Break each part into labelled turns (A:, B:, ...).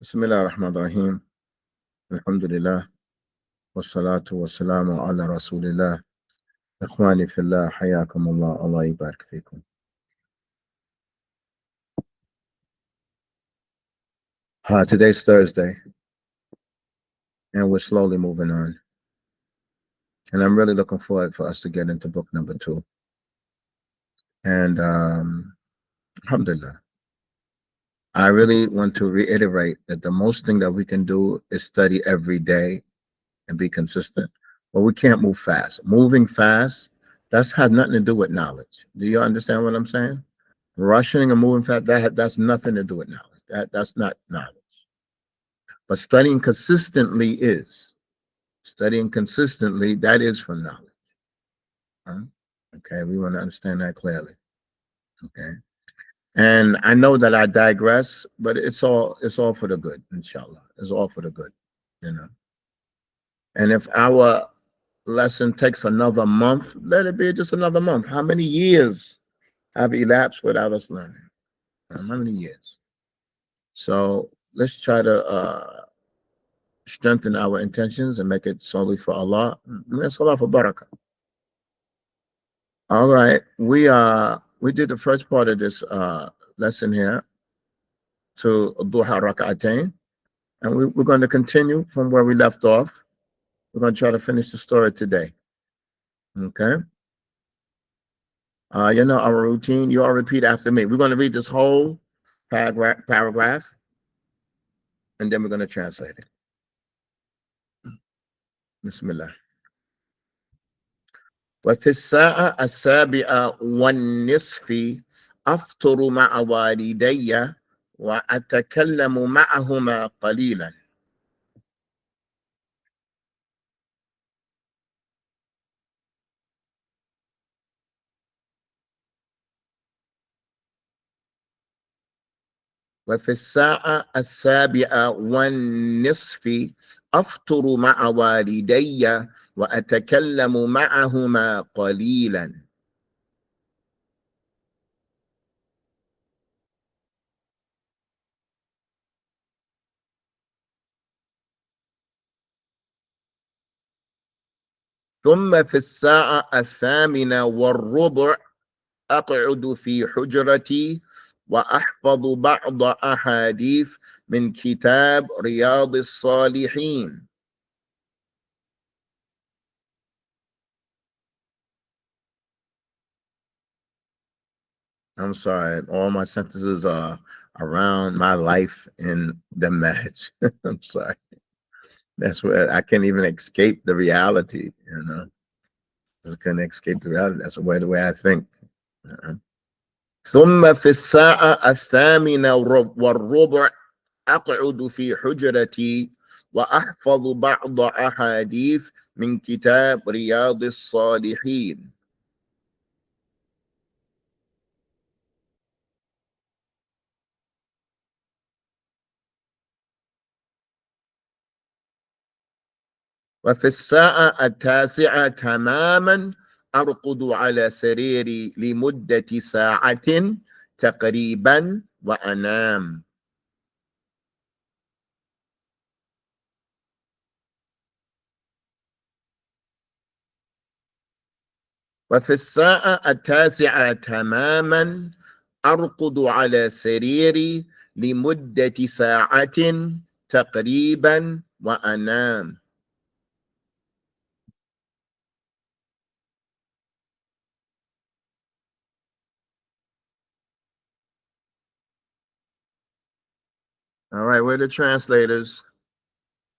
A: بسم الله الرحمن الرحيم الحمد لله والصلاة والسلام على رسول الله إخواني في الله حياكم الله الله يبارك فيكم. Today's Thursday and we're slowly moving on, and I'm really looking forward for us to get into book number 2. And alhamdulillah, I really want to reiterate that the most thing that we can do is study every day and be consistent, but we can't move fast. Moving fast, that's had nothing to do with knowledge. Do you understand what I'm saying? Rushing and moving fast, that's nothing to do with knowledge. That's not knowledge. But studying consistently is. Studying consistently, that is from knowledge. Huh? Okay, we want to understand that clearly. Okay. And I know that I digress, but it's all for the good, inshallah. It's all for the good, you know. And if our lesson takes another month, let it be just another month. How many years have elapsed without us learning? How many years? So let's try to strengthen our intentions and make it solely for Allah. It's Allah for barakah. All right, we did the first part of this lesson here to duha rak'atain, and we're going to continue from where we left off. We're going to try to finish the story today. Okay. You know our routine. You all repeat after me. We're going to read this whole paragraph, and then we're going to translate it. Bismillah. وفي الساعة السابعة والنصف أفطر مع والدي وأتكلم معهما قليلا. وفي الساعة السابعة والنصف أفطر مع والدي وأتكلم معهما قليلا. ثم في الساعة الثامنة والربع أقعد في حجرتي وأحفظ بعض أحاديث من كتاب رياض الصالحين. I'm sorry, all my sentences are around my life in the match. I'm sorry. That's where I can't even escape the reality, you know. I couldn't escape the reality. That's the way I think. ثم في الساعة الثامنة والربع أقعد في حجرتي وأحفظ بعض أحاديث من كتاب رياض الصالحين. وفي الساعة التاسعة تماما أرقد على سريري لمدة ساعة تقريبا وأنام. وفي الساعة التاسعة تماما أرقد على سريري لمدة ساعة تقريبا وأنام. All right, we're the translators.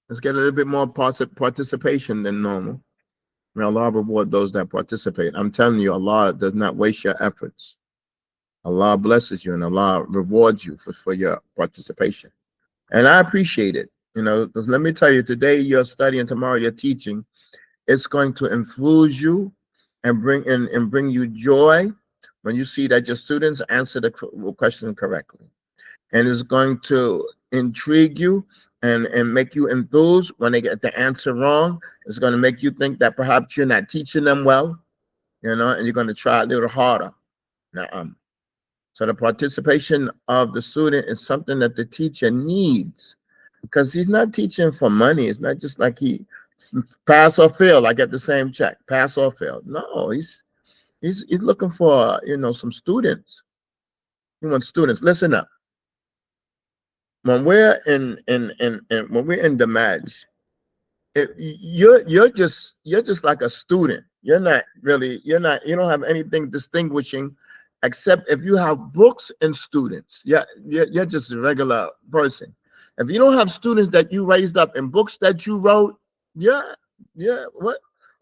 A: Let's get a little bit more participation than normal. May Allah reward those that participate. I'm telling you, Allah does not waste your efforts. Allah blesses you and Allah rewards you for your participation. And I appreciate it. You know, because let me tell you, today you're studying, tomorrow you're teaching. It's going to infuse you and bring you joy when you see that your students answer the question correctly. And it's going to intrigue you and make you enthused when they get the answer wrong. It's going to make you think that perhaps you're not teaching them well, you know, and you're going to try a little harder. So the participation of the student is something that the teacher needs. because he's not teaching for money. It's not just like he pass or fail. I get the same check, pass or fail. No, he's looking for some students. He wants students. Listen up. When we're in when we're in the match, you're just like a student. You don't have anything distinguishing, except if you have books and students. Yeah, you're just a regular person. If you don't have students that you raised up and books that you wrote, yeah, yeah.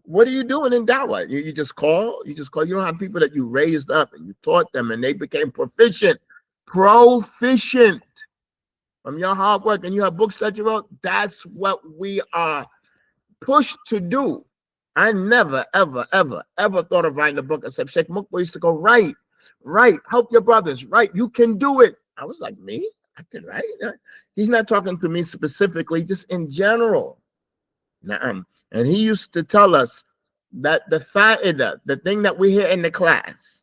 A: What are you doing in Dawah? You just call. You don't have people that you raised up and you taught them and they became proficient from your hard work, and you have books that you wrote. That's what we are pushed to do. I never, ever, ever, ever thought of writing a book except Sheikh Mukba used to go, write, help your brothers, write, you can do it. I was like, me? I can write? He's not talking to me specifically, just in general. Naam. And he used to tell us that the fa'idah, the thing that we hear in the class,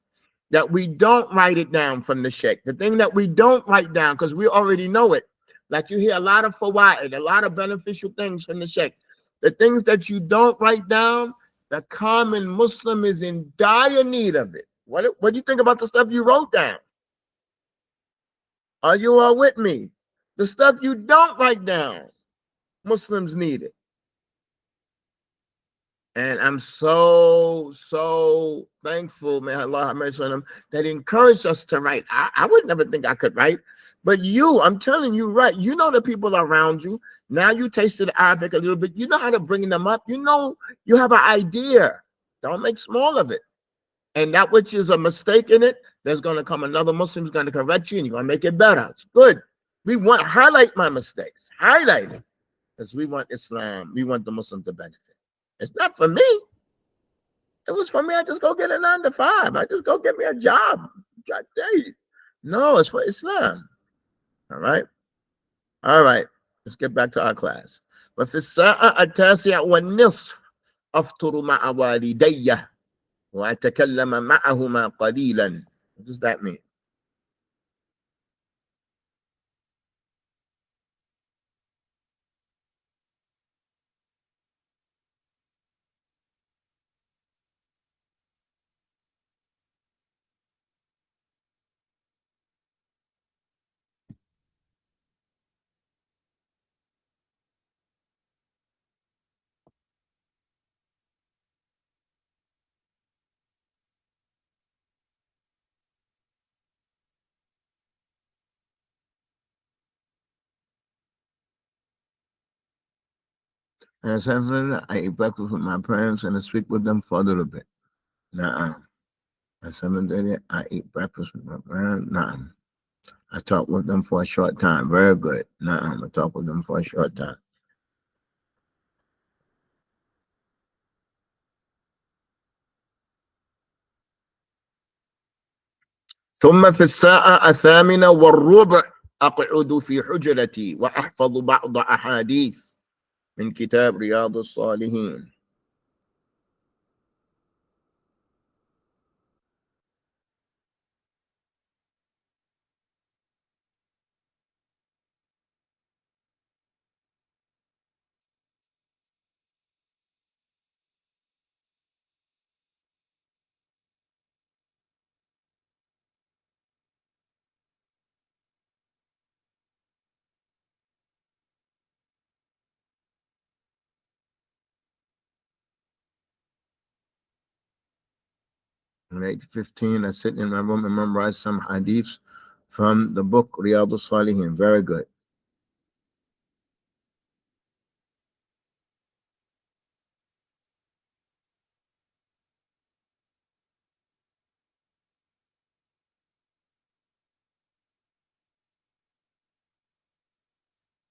A: that we don't write it down from the Sheikh, the thing that we don't write down because we already know it. Like you hear a lot of fawaid, a lot of beneficial things from the Sheikh. The things that you don't write down, the common Muslim is in dire need of it. What do you think about the stuff you wrote down? Are you all with me? The stuff you don't write down, Muslims need it. And I'm so thankful, may Allah have mercy on them, that encouraged us to write. I would never think I could write, but I'm telling you, right? You know the people around you. Now you tasted Arabic a little bit. You know how to bring them up. You know you have an idea. Don't make small of it. And that which is a mistake in it, there's going to come another Muslim who's going to correct you, and you're going to make it better. It's good. We want to highlight my mistakes. Highlight it. Because we want Islam. We want the Muslim to benefit. It's not for me. It was for me. I just go get a 9 to 5. I just go get me a job. No, it's for Islam. All right. All right. Let's get back to our class. وفي الساعة التاسعة والنصف أفطر مع والدي وأتكلم معهما قليلا. What does that mean? And secondly, I eat breakfast with my parents and I speak with them for a little bit. Nah. At 7:30, I eat breakfast with my parents. Nah. I talk with them for a short time. Very good. Nah. I talk with them for a short time. ثم في الساعة 8:15 أقعد في حجرتي وأحفظ بعض أحاديث من كتاب رياض الصالحين. At 8:15, I sit in my room and memorize some hadiths from the book Riyadh al-Salihin. Very good.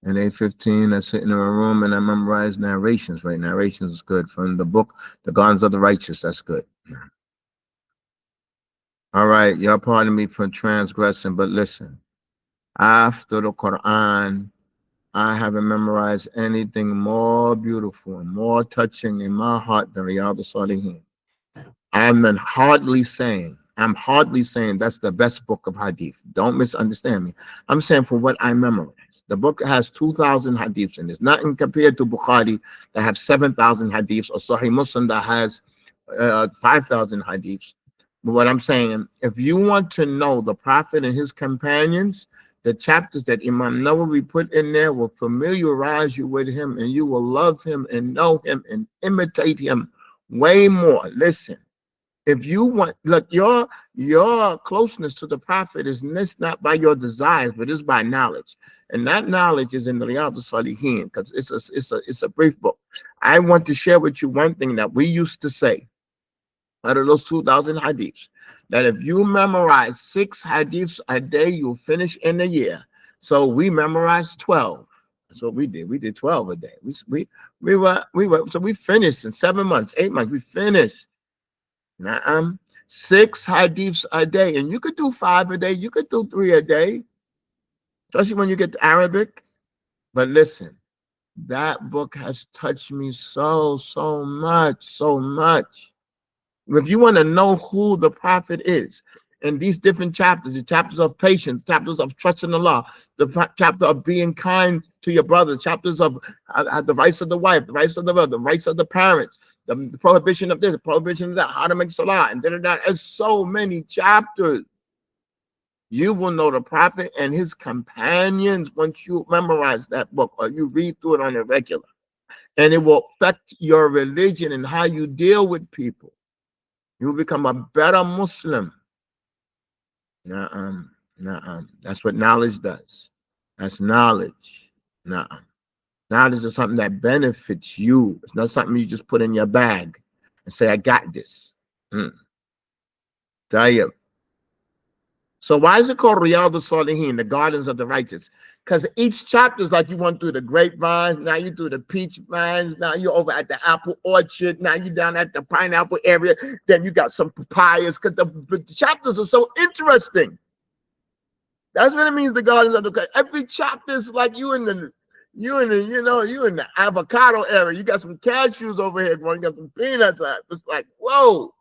A: At 8:15, I sit in my room and I memorize narrations. Right, narrations is good from the book The Gardens of the Righteous. That's good. All right, y'all pardon me for transgressing, but listen. After the Quran, I haven't memorized anything more beautiful and more touching in my heart than Riyadh al-Salihin. I'm hardly saying I'm hardly saying that's the best book of hadith. Don't misunderstand me. I'm saying for what I memorized. The book has 2,000 hadiths in it. It's nothing compared to Bukhari that have 7,000 hadiths, or Sahih Muslim that has 5,000 hadiths. But what I'm saying, if you want to know the Prophet and his companions, the chapters that Imam Nawawi put in there will familiarize you with him, and you will love him and know him and imitate him way more. Listen, if you want, look, your closeness to the Prophet is not by your desires, but it's by knowledge, and that knowledge is in the Riyadh al-Salihin, because it's a brief book. I want to share with you one thing that we used to say out of those 2,000 hadiths, that if you memorize 6 hadiths a day, you'll finish in a year. So we memorized 12. That's what we did. We did 12 a day. So we finished in 7 months, 8 months. We finished. Now 6 hadiths a day, and you could do 5 a day. You could do 3 a day, especially when you get to Arabic. But listen, that book has touched me so much. If you want to know who the Prophet is, in these different chapters, the chapters of patience, chapters of trust in Allah, the chapter of being kind to your brothers, chapters of the rights of the wife, the rights of the brother, the rights of the parents, the prohibition of this, the prohibition of that, how to make salah, and that. There's so many chapters. You will know the Prophet and his companions once you memorize that book or you read through it on a regular. And it will affect your religion and how you deal with people. You will become a better Muslim. That's what knowledge does. That's knowledge. Knowledge is something that benefits you. It's not something you just put in your bag and say, I got this. Tell you. So why is it called Riyadh al-Salihin, the gardens of the righteous? Because each chapter is like you went through the grapevines, now you do the peach vines, now you're over at the apple orchard, now you're down at the pineapple area, then you got some papayas, because the chapters are so interesting. That's what it means, the gardens of the. Every chapter is like you in the avocado area. You got some cashews over here, you got some peanuts. It's like, whoa,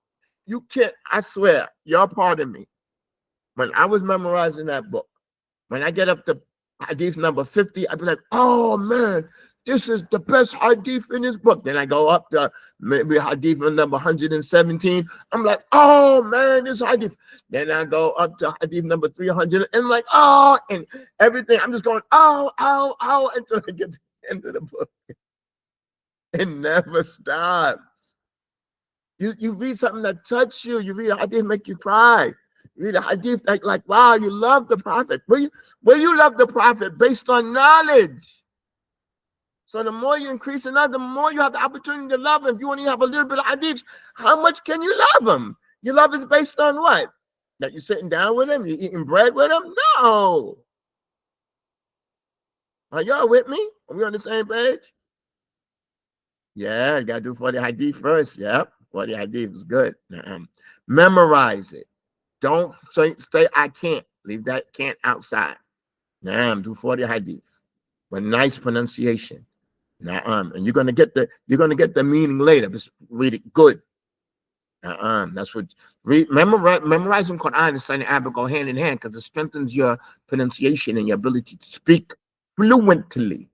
A: you can't, I swear, y'all pardon me. When I was memorizing that book, when I get up to hadith number 50, I'd be like, oh man, this is the best hadith in this book. Then I go up to maybe hadith number 117. I'm like, oh man, this hadith. Then I go up to hadith number 300 and I'm like, oh, and everything. I'm just going, oh, until I get to the end of the book. It never stops. You read something that touches you. You read a hadith make you cry. Read a hadith like wow, you love the Prophet. Will you love the Prophet based on knowledge? So the more you increase in that, the more you have the opportunity to love him. If you only have a little bit of hadiths, how much can you love him? Your love is based on what? That you're sitting down with him, you're eating bread with him? No. Are y'all with me? Are we on the same page? Yeah, you gotta do 40 hadith first. Yep, 40 hadith is good. Memorize it. Don't say I can't. Leave that can't outside. Do 40 hadith with nice pronunciation. And you're gonna get the meaning later. Just read it good. That's what memorizing Quran and studying Arabic go hand in hand because it strengthens your pronunciation and your ability to speak fluently.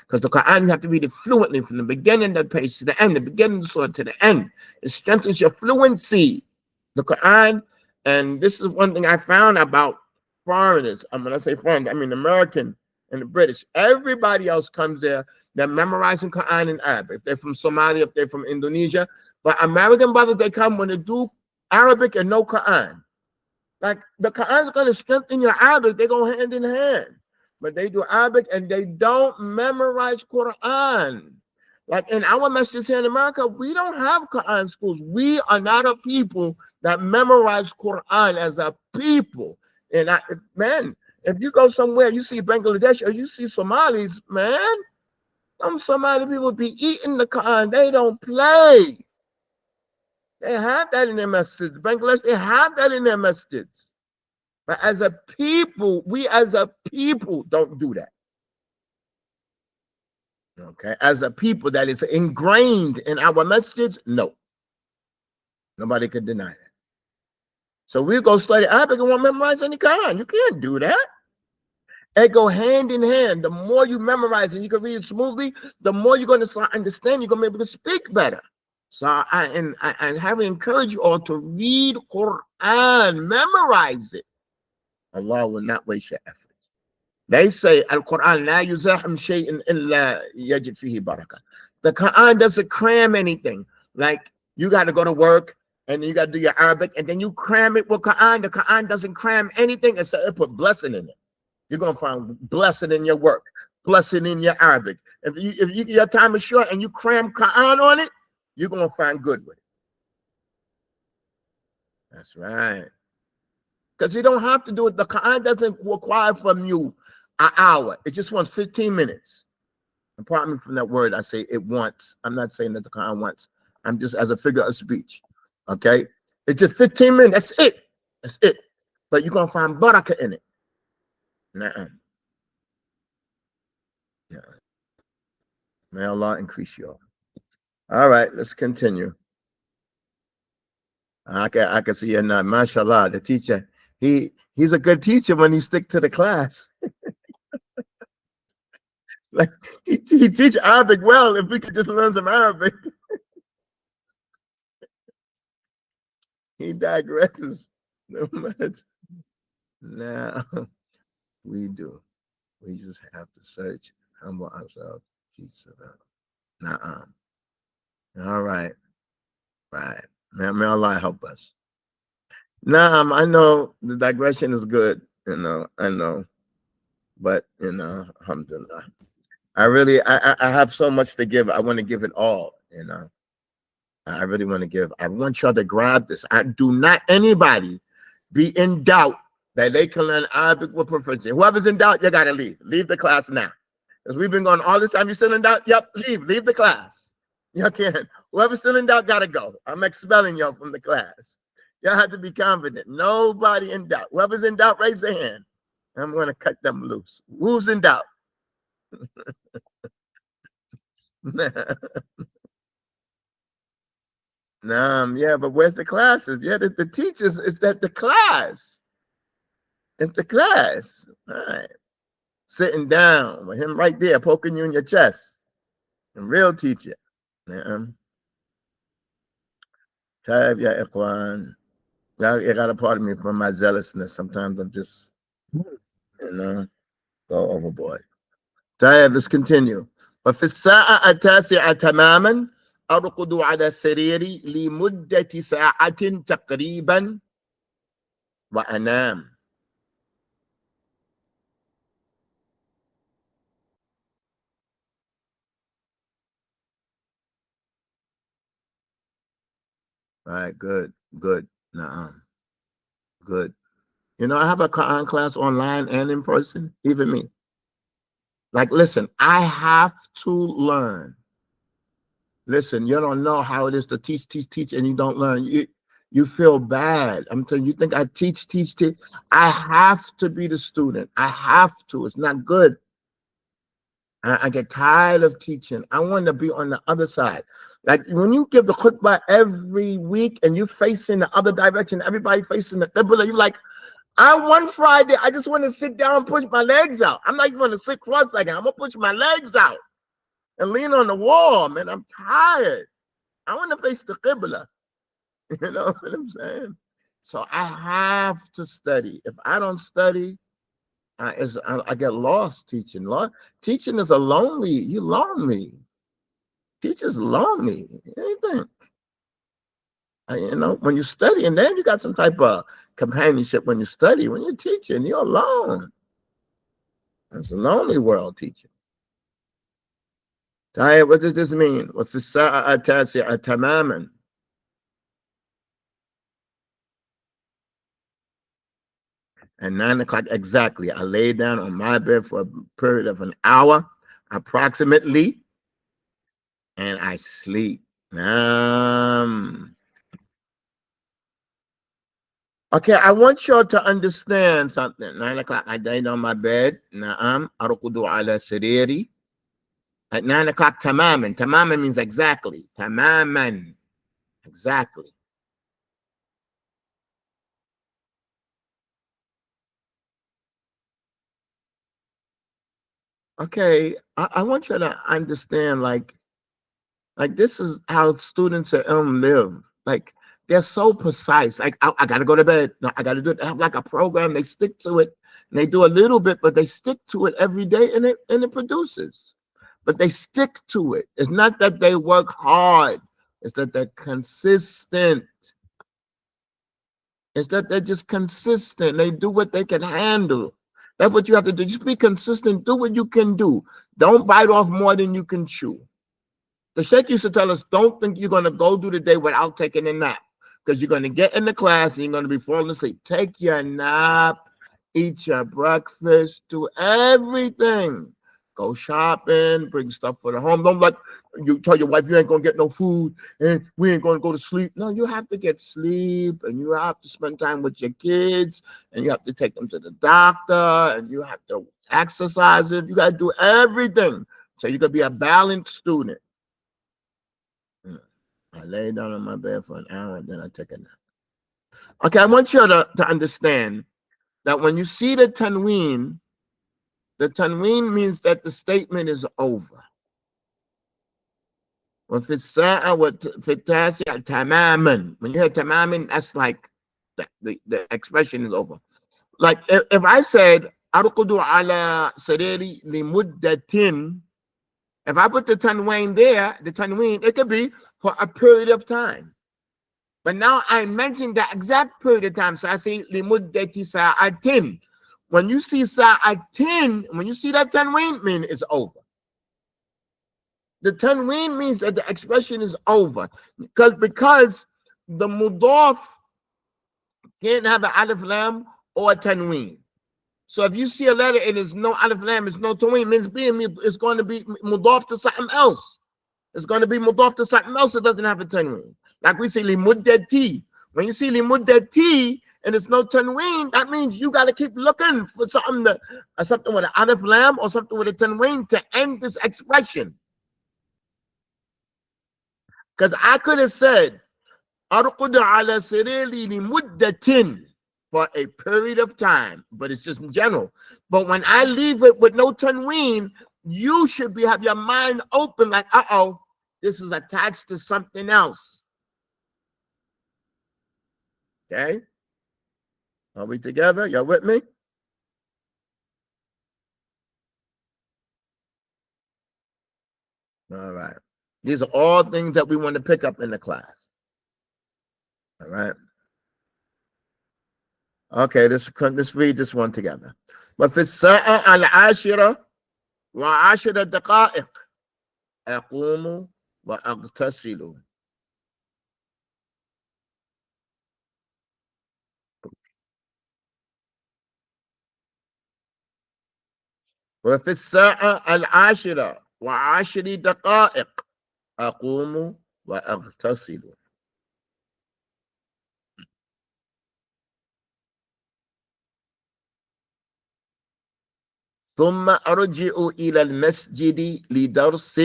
A: Because the Quran, you have to read it fluently from the beginning of the page to the end, the beginning of the surah to the end. It strengthens your fluency. The Quran. And this is one thing I found about foreigners. When I say foreign, I mean American and the British. Everybody else comes there, they're memorizing Quran in Arabic. If they're from Somalia, if they're from Indonesia. But American brothers, they come when they do Arabic and no Quran. Like the Quran is going to strengthen your Arabic. They go hand in hand. But they do Arabic and they don't memorize Quran. Like in our messages here in America, we don't have Quran schools. We are not a people that memorize Quran as a people. And man, if you go somewhere, you see Bangladesh or you see Somalis, man, some Somali people be eating the Quran. They don't play. They have that in their messages. Bangladesh, they have that in their messages. But as a people, we as a people don't do that. Okay, as a people that is ingrained in our messages, no. Nobody can deny that. So we go study Arabic and won't memorize any Quran. You can't do that. It go hand in hand. The more you memorize and you can read it smoothly, the more you're going to start understanding. You're going to be able to speak better. So I have to encourage you all to read Quran, memorize it. Allah will not waste your effort. They say Al-Quran la yuzahim shay'in illa yajid fihi barakah. The Quran doesn't cram anything. Like you got to go to work and you got to do your Arabic and then you cram it with Quran. The Quran doesn't cram anything. It put blessing in it. You're going to find blessing in your work, blessing in your Arabic. If your time is short and you cram Quran on it, you're going to find good with it. That's right. Because you don't have to do it. The Quran doesn't require from you an hour. It just wants 15 minutes. And pardon me from that word, I say it wants. I'm not saying that the Quran wants. I'm just as a figure of speech. Okay? It's just 15 minutes. That's it. That's it. But you're going to find barakah in it. Nah. Yeah. May Allah increase you all. All right, let's continue. I can see you now. MashaAllah, the teacher. He's a good teacher when he stick to the class. Like he teach Arabic well. If we could just learn some Arabic. He digresses so much. Now we do. We just have to search, humble ourselves, teach about. All right. Right. May Allah help us. I know the digression is good, I know. But alhamdulillah. I have so much to give. I want to give it all, I really want to give. I want y'all to grab this. I do not anybody be in doubt that they can learn Arabic with proficiency. Whoever's in doubt, you gotta leave. Leave the class now. Because we've been going all this time. You still in doubt? Yep, leave the class. You can't. Whoever's still in doubt gotta go. I'm expelling y'all from the class. Y'all have to be confident. Nobody in doubt. Whoever's in doubt, raise their hand. I'm gonna cut them loose. Who's in doubt? Yeah, but where's the classes? Yeah, the teachers is that the class. It's the class. All right. Sitting down with him right there, poking you in your chest. A real teacher. Taib ya ikhwan. You gotta pardon me for my zealousness. Sometimes I'm just, go overboard. Taib, let's continue. وفي الساعة التاسعة تماما أرقد على سريري لمدة ساعة تقريبا وأنام. All right, good. Good. I have a Quran class online and in person, even me. Like, listen, I have to learn. Listen, you don't know how it is to teach, and you don't learn. You feel bad. I'm telling you, think I teach. I have to be the student. I have to. It's not good. I get tired of teaching. I want to be on the other side. Like when you give the khutbah every week and you facing the other direction, everybody facing the qibla, you're like, one Friday, I just want to sit down and push my legs out. I'm not even going to sit cross-legged. I'm going to push my legs out and lean on the wall, man. I'm tired. I want to face the qibla. You know what I'm saying? So I have to study. If I don't study, I get lost teaching. Teaching is you're lonely. Teachers lonely. Anything. When you study, and then you got some type of companionship when you study. When you're teaching, you're alone. It's a lonely world teaching. What does this mean? وفي الساعة التاسعة تماما. At 9 o'clock exactly, I lay down on my bed for a period of an hour, approximately, and I sleep. Okay, I want y'all to understand something. 9 o'clock, I laid on my bed. أرقد على سريري. At 9 o'clock, tamaman. Tamaman means exactly. Tamaman. Exactly. Okay, I want you to understand, like this is how students at live. Like they're so precise. Like I gotta go to bed. No, I gotta do it. They have like a program. They stick to it. And they do a little bit, but they stick to it every day, and it produces. But they stick to it. It's not that they work hard. It's that they're consistent. It's that they're just consistent. They do what they can handle. That's what you have to do. Just be consistent. Do what you can do. Don't bite off more than you can chew. The Sheikh used to tell us, don't think you're going to go through the day without taking a nap, because you're going to get in the class and you're going to be falling asleep. Take your nap, eat your breakfast, do everything. Go shopping, bring stuff for the home. Don't like you tell your wife you ain't going to get no food and we ain't going to go to sleep. No, you have to get sleep, and you have to spend time with your kids, and you have to take them to the doctor, and you have to exercise it. You got to do everything so you can be a balanced student. I lay down on my bed for an hour and then I take a nap. Okay, I want you to understand that when you see the tanween means that the statement is over. وفي الساعة وفي التاسعة تماما. When you hear tamaman, that's like the expression is over. Like if I said أرقد على سريري لمدة, if I put the tanween there, it could be for a period of time. But now I mentioned the exact period of time. So I say limuddati sa'atin. When you see sa'atin, when you see that tanween, mean it's over. The tanween means that the expression is over. Because the mudaf can't have an alif lam or a tanween. So if you see a letter and there's no alif lam, it's no tanween, means it's going to be mudaf to something else. It's going to be mudaf to something else that doesn't have a tanween. Like we say limuddati. When you see limuddati and it's no tanween, that means you got to keep looking for something with an alif lam or something with a tanween to end this expression. Because I could have said arqud ala sirili limuddatin, for a period of time, but it's just in general. But when I leave it with no tanween, you should have your mind open, like, this is attached to something else. Okay? Are we together? Y'all with me? All right. These are all things that we want to pick up in the class. All right. Okay, let's read this one together. وفي الساعة العاشرة وعشر دقائق أقوم وأغتسل. وفي الساعة العاشرة وعشر دقائق أقوم وأغتسل. ثم أرجع إلى المسجد لدرس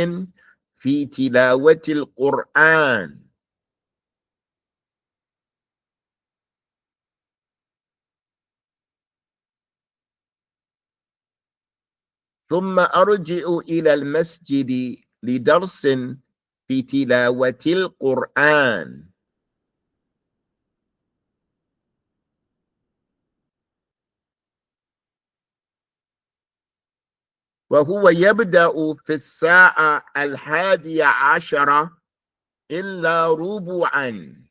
A: في تلاوة القرآن. ثم أرجع إلى المسجد لدرس في تلاوة القرآن. وهو يبدأ في الساعة 11:10 إلا ربعا.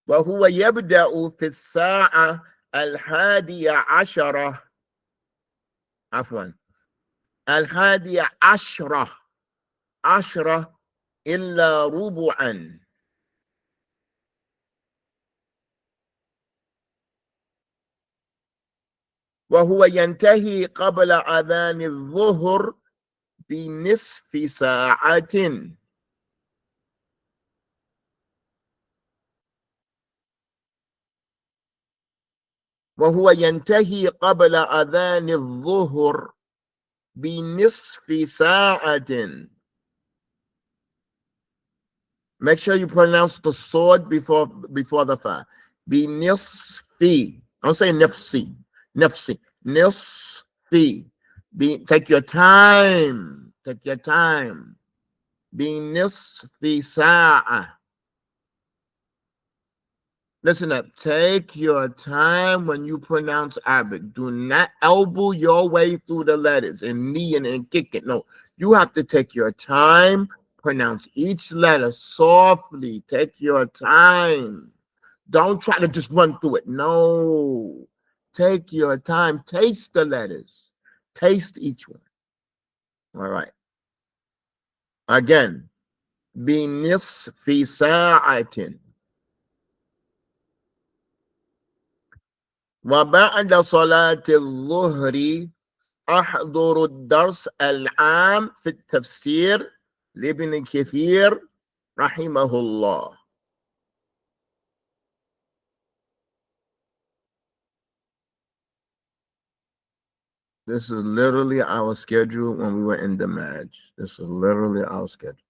A: وهو يبدأ في الساعة 11:10 عفوا 11:10 إلا ربعا. وهو ينتهي قبل أذان الظهر بنصف ساعة. وهو ينتهي قبل أذان الظهر بنصف ساعة. Make sure you pronounce the sword before the fa. Be nisfi. Don't say nifsi. Nifsi. Nisfi. Take your time. Take your time. Be nisfi sa'a. Listen up. Take your time when you pronounce Arabic. Do not elbow your way through the letters and knee and kick it. No, you have to take your time. Pronounce each letter softly. Take your time. Don't try to just run through it. No. Take your time. Taste the letters. Taste each one. All right. Again. بنصف ساعة. وبعد صلاة الظهر أحضر الدرس العام في التفسير لابن كثير رحمه الله. This is literally our schedule when we were in the match. This is literally our schedule.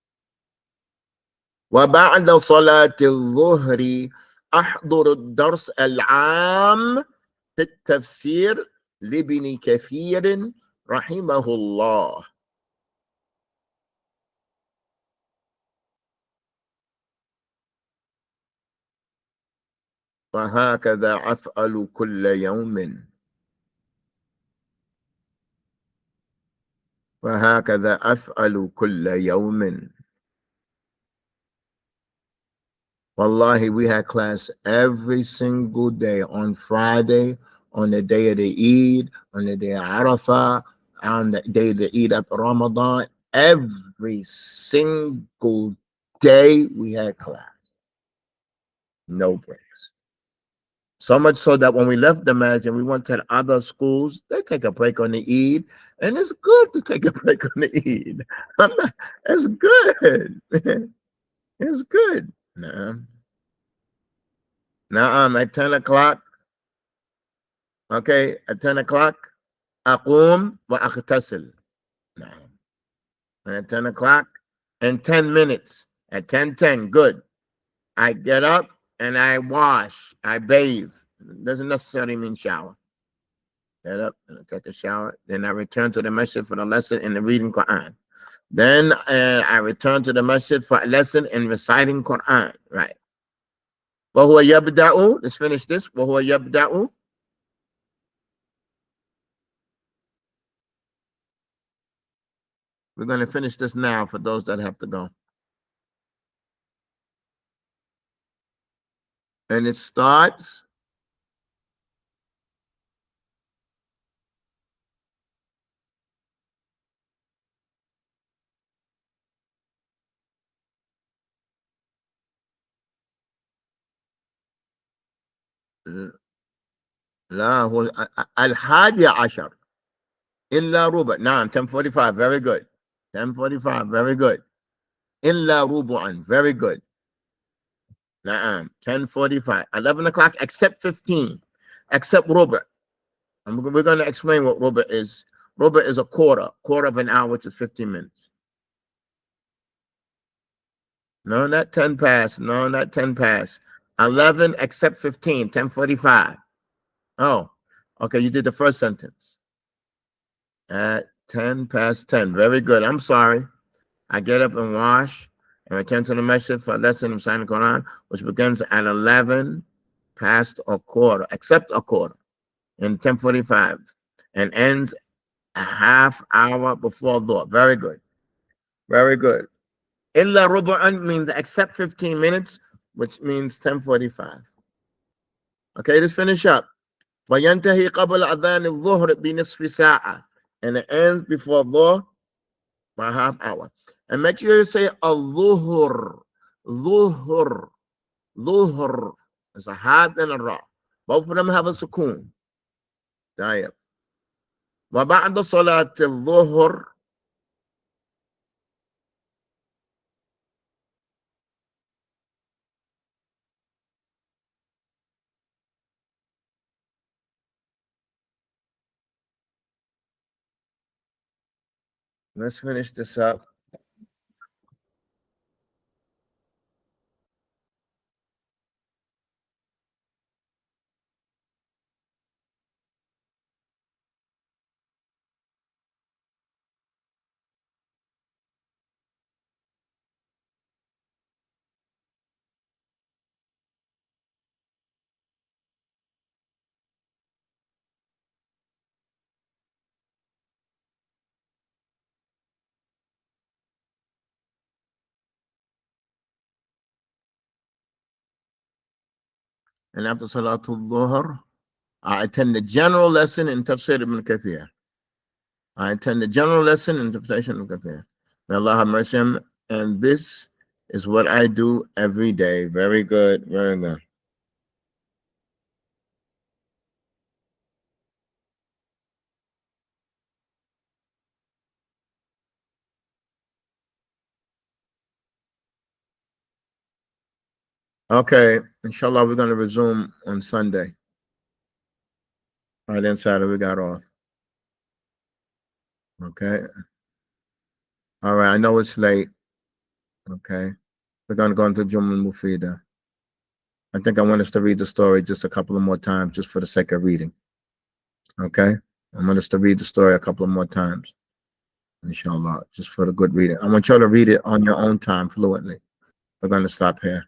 A: وبعد صلاة الظهر أحضر الدرس العام في التفسير لابن كثير رحمه الله. وهكذا أفعل كل يوم. وهكذا أفعل كل يوم. Wallahi, we had class every single day on Friday, on the day of the Eid, on the day of Arafah, on the day of the Eid of Ramadan. Every single day we had class. No breaks. So much so that when we left the masjid and we went to the other schools, they take a break on the Eid. And it's good to take a break on the Eid. It's good. It's good. Nah. Now at 10 o'clock, okay, at 10 o'clock, أقوم وأغتسل. Nah. And at 10 o'clock, in 10 minutes, at 10:10, good. I get up and I wash, I bathe. It doesn't necessarily mean shower. Get up and I take a shower. Then I return to the masjid for the lesson in the reading Quran. Then I return to the masjid for a lesson in reciting Quran. Right. وهو يبدأ. Let's finish this. وهو يبدأ. We're going to finish this now for those that have to go. And it starts لا هو الحادي عشر إلا ربع. نعم 10:45. Very good. 10:45. Very good. إلا ربعا. Very good. نعم 10:45. 11 o'clock except 15. Except ربع. And we're going to explain what ربع is. ربع is a quarter of an hour, which is 15 minutes. No, not 10 past. No, not 10 past. 11 except 15. 10:45. Oh, okay. You did the first sentence. At 10 past 10. Very good. I'm sorry. I get up and wash and return to the masjid for a lesson of Sign Quran, which begins at 11 past a quarter, except a quarter, in 10:45, and ends a half hour before Dhuhr. Very good. Very good. Illa rubu'an means except 15 minutes, which means 10:45. Okay, let's finish up. وينتهي قبل أذان الظهر بنصف ساعة, and it ends before Dhuhr by a half hour. And make sure you say al-dhuhr. Dhuhr. Dhuhr. It's a had and a ra. Both of them have a sukoon. طيب. وبعد صلاة الظهر let's finish this up. And after Salatul Dhuhr, I attend the general lesson in Tafsir ibn Kathir. I attend the general lesson in Tafsir ibn Kathir. May Allah have mercy on him. And this is what I do every day. Very good, very good. Okay, inshallah, we're going to resume on Sunday. Right, then Saturday we got off. Okay. All right, I know it's late. Okay. We're going to go into Jumla Mufida. I think I want us to read the story just a couple of more times, just for the sake of reading. Okay. I want us to read the story a couple of more times, inshallah, just for the good reading. I want y'all to read it on your own time fluently. We're going to stop here.